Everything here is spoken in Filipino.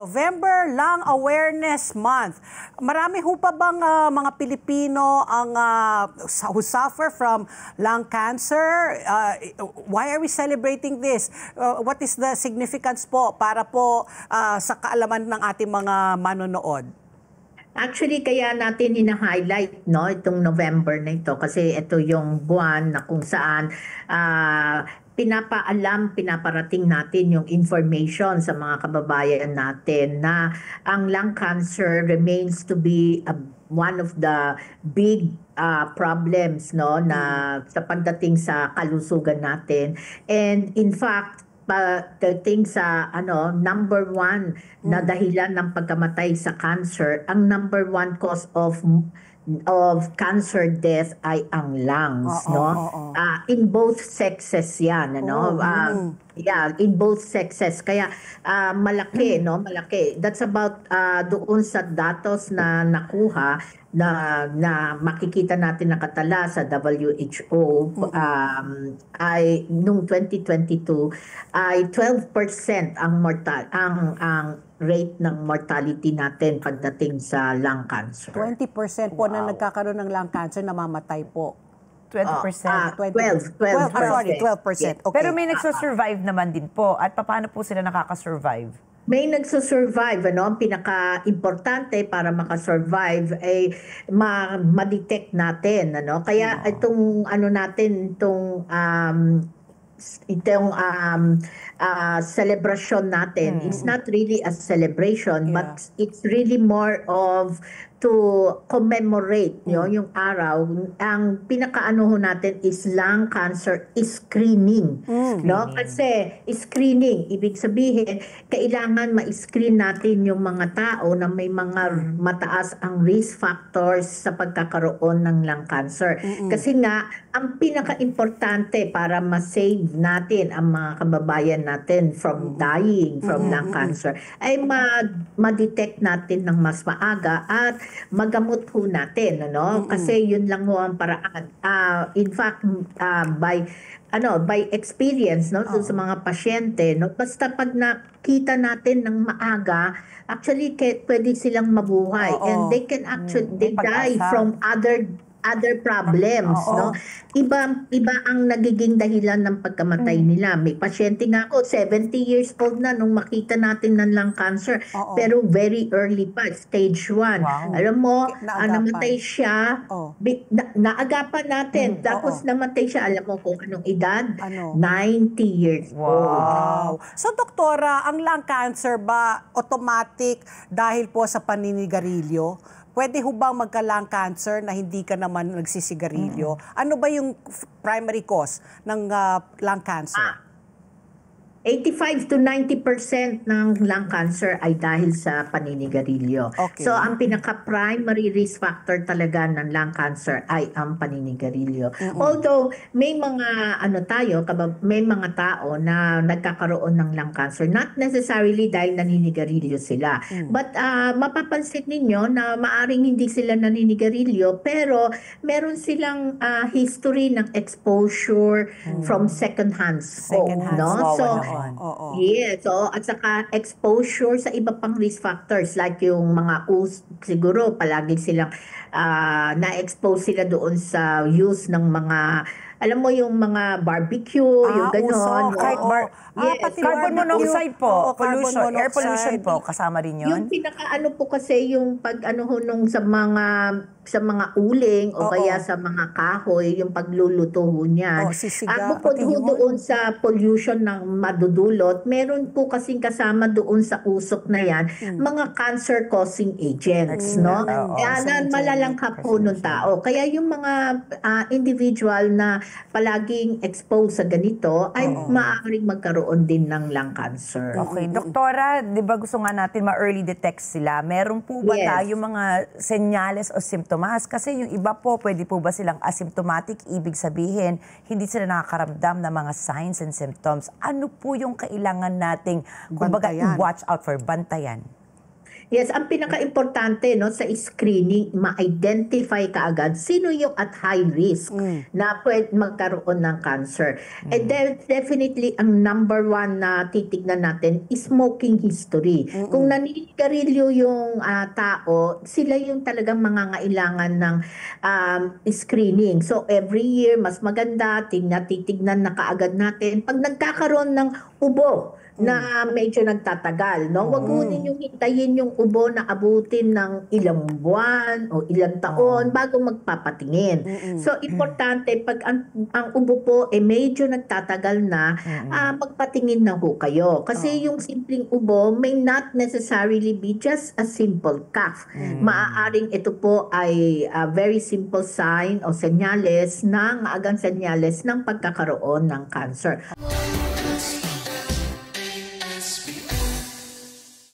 November Lung Awareness Month. Marami ho pa bang mga Pilipino ang who suffer from lung cancer? Why are we celebrating this? What is the significance po para po sa kaalaman ng ating mga manonood? Actually, kaya natin hina-highlight itong November na ito kasi ito yung buwan na kung saan pinaparating natin yung information sa mga kababayan natin na ang lung cancer remains to be one of the big problems na sa pagdating sa kalusugan natin. And in fact, pagdating sa number one na dahilan ng pagkamatay sa cancer, ang number one cause of cancer death ay ang lungs, in both sexes yan, in both sexes. Kaya malaki, malaki. That's about doon sa datos na nakuha na makikita natin nakatala sa WHO ay nung 2022 ay 12% ang rate ng mortality natin pagdating sa lung cancer. 20% po na nagkakaroon ng lung cancer namamatay po. 20%? 12%. Sorry, 12%. Okay. Okay. Pero may nagsusurvive naman din po. At paano po sila nakakasurvive? May nagsusurvive, ang pinaka-importante para makasurvive ay ma-detect natin, Kaya itong celebration natin, it's not really a celebration, but it's really more of to commemorate yung araw. Ang pinakaano natin is lung cancer screening. Kasi screening, ibig sabihin, kailangan ma-screen natin yung mga tao na may mga mataas ang risk factors sa pagkakaroon ng lung cancer. Kasi nga, ang pinaka-importante para ma-save natin ang mga kababayan natin from dying from lung cancer ay ma-detect natin ng mas maaga at magamot ho natin, Kasi yun lang ho ang paraan. In fact, by experience, sa mga pasyente, basta pag nakita natin ng maaga, actually pwede silang mabuhay and they can actually die from other problems, Iba ang nagiging dahilan ng pagkamatay nila. May pasyente nga ako, 70 years old na nung makita natin ng lung cancer, pero very early pa, stage 1. Wow. Alam mo, namatay siya, naagapan natin, tapos namatay siya, alam mo kung anong edad? 90 years old. Wow. So, doktora, ang lung cancer ba automatic dahil po sa paninigarilyo? Pwede ho bang magka-lung cancer na hindi ka naman nagsisigarilyo? Ano ba yung primary cause ng lung cancer? 85 to 90% ng lung cancer ay dahil sa paninigarilyo. Okay. So, ang pinaka-primary risk factor talaga ng lung cancer ay ang paninigarilyo. Although, may mga may mga tao na nagkakaroon ng lung cancer, not necessarily dahil naninigarilyo sila. But mapapansin ninyo na maaring hindi sila naninigarilyo, pero meron silang history ng exposure from second-hand smoke. So, yes, at saka exposure sa iba pang risk factors like yung mga siguro palagi silang na-expose sila doon sa use ng mga, alam mo yung mga barbecue, yung gano'n. Yes. Carbon monoxide po, pollution, air pollution po, kasama rin yun? Yung pinaka-ano po kasi yung nung sa mga uling o kaya sa mga kahoy, yung pagluluto niyan. Bukod doon sa pollution ng madudulot, meron po kasing kasama doon sa usok na yan, mga cancer-causing agents, Kaya malalangkap po ng tao. Kaya yung mga individual na palaging exposed sa ganito ay maaaring magkaroon din ng lung cancer. Okay. Doktora, di ba gusto nga natin ma-early detect sila? Meron po ba tayo mga senyales o symptoms? Kasi yung iba po, pwede po ba silang asymptomatic? Ibig sabihin, hindi sila nakakaramdam ng mga signs and symptoms. Ano po yung kailangan nating, kumbaga, watch out for, bantayan? Yes, ang pinaka-importante no sa screening, ma-identify kaagad sino yung at high risk na pwede magkaroon ng cancer. And then definitely ang number one na titignan natin is smoking history. Kung naninigarilyo yung tao, sila yung talagang mangangailangan ng screening. So every year mas maganda titignan na kaagad natin pag nagkakaroon ng ubo na medyo nagtatagal, no? Wag mo ninyong hintayin yung ubo na abutin ng ilang buwan o ilang taon bago magpapatingin. So importante pag ang ubo po medyo nagtatagal na, magpatingin na ho kayo. Kasi yung simpleng ubo may not necessarily be just a simple cough. Maaaring ito po ay a very simple sign o senyales ng maagang senyales ng pagkakaroon ng cancer.